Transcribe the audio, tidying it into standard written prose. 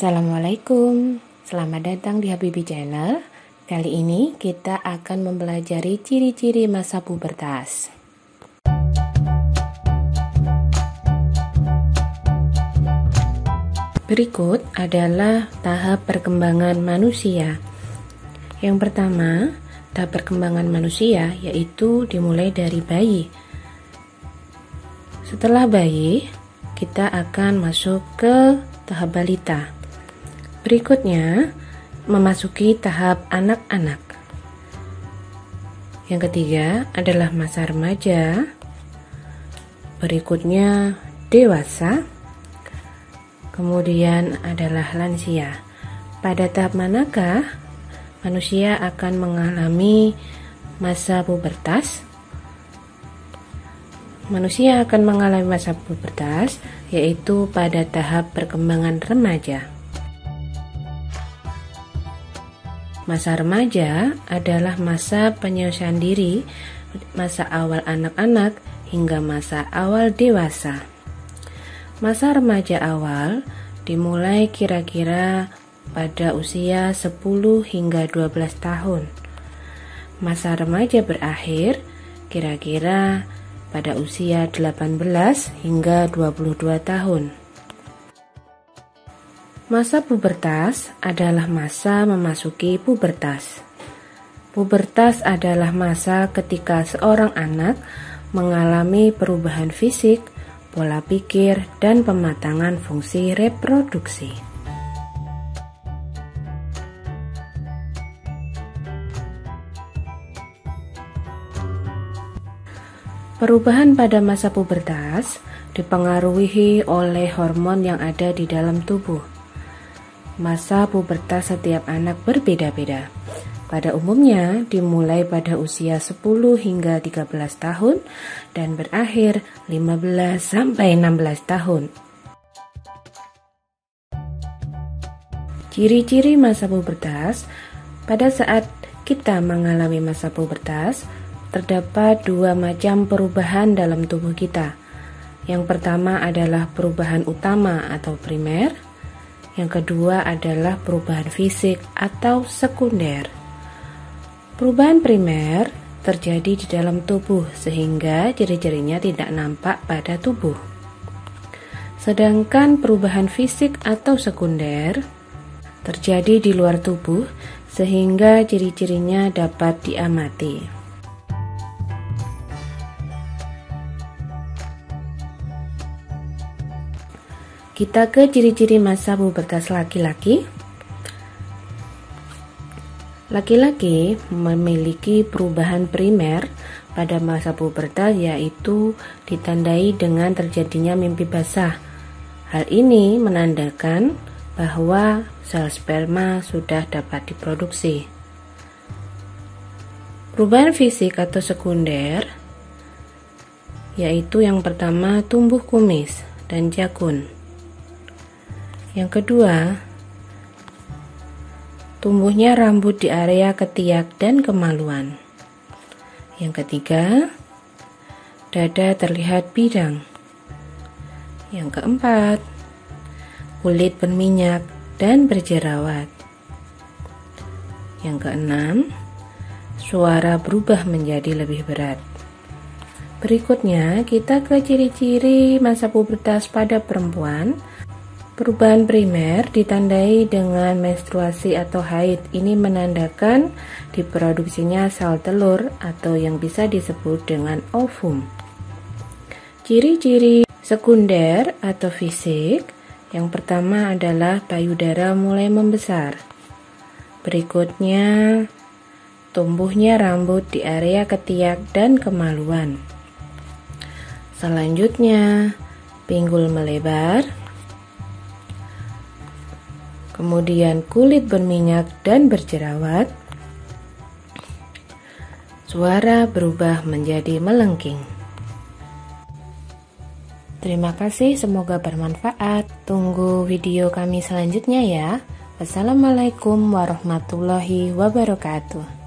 Assalamualaikum, selamat datang di Habibi Channel. Kali ini kita akan mempelajari ciri-ciri masa pubertas. Berikut adalah tahap perkembangan manusia. Yang pertama, tahap perkembangan manusia yaitu dimulai dari bayi. Setelah bayi, kita akan masuk ke tahap balita. Berikutnya, memasuki tahap anak-anak. Yang ketiga adalah masa remaja. Berikutnya dewasa. Kemudian adalah lansia. Pada tahap manakah manusia akan mengalami masa pubertas? Manusia akan mengalami masa pubertas yaitu pada tahap perkembangan remaja. Masa remaja adalah masa penyelesaian diri, masa awal anak-anak hingga masa awal dewasa. Masa remaja awal dimulai kira-kira pada usia 10 hingga 12 tahun. Masa remaja berakhir kira-kira pada usia 18 hingga 22 tahun. Masa pubertas adalah masa memasuki pubertas. Pubertas adalah masa ketika seorang anak mengalami perubahan fisik, pola pikir, dan pematangan fungsi reproduksi. Perubahan pada masa pubertas dipengaruhi oleh hormon yang ada di dalam tubuh. Masa pubertas setiap anak berbeda-beda. Pada umumnya dimulai pada usia 10 hingga 13 tahun dan berakhir 15 sampai 16 tahun. Ciri-ciri masa pubertas. Pada saat kita mengalami masa pubertas, terdapat dua macam perubahan dalam tubuh kita. Yang pertama adalah perubahan utama atau primer. Yang kedua adalah perubahan fisik atau sekunder. Perubahan primer terjadi di dalam tubuh sehingga ciri-cirinya tidak nampak pada tubuh. Sedangkan perubahan fisik atau sekunder terjadi di luar tubuh sehingga ciri-cirinya dapat diamati. Kita ke ciri-ciri masa pubertas laki-laki. Laki-laki memiliki perubahan primer pada masa pubertas yaitu ditandai dengan terjadinya mimpi basah. Hal ini menandakan bahwa sel sperma sudah dapat diproduksi. Perubahan fisik atau sekunder yaitu yang pertama tumbuh kumis dan jakun. Yang kedua, tumbuhnya rambut di area ketiak dan kemaluan. Yang ketiga, dada terlihat bidang. Yang keempat, kulit berminyak dan berjerawat. Yang keenam, suara berubah menjadi lebih berat. Berikutnya, kita ke ciri-ciri masa pubertas pada perempuan. Perubahan primer ditandai dengan menstruasi atau haid. Ini menandakan diproduksinya sel telur atau yang bisa disebut dengan ovum. Ciri-ciri sekunder atau fisik. Yang pertama adalah payudara mulai membesar. Berikutnya, tumbuhnya rambut di area ketiak dan kemaluan. Selanjutnya, pinggul melebar. Kemudian kulit berminyak dan berjerawat. Suara berubah menjadi melengking. Terima kasih, semoga bermanfaat. Tunggu video kami selanjutnya ya. Wassalamualaikum warahmatullahi wabarakatuh.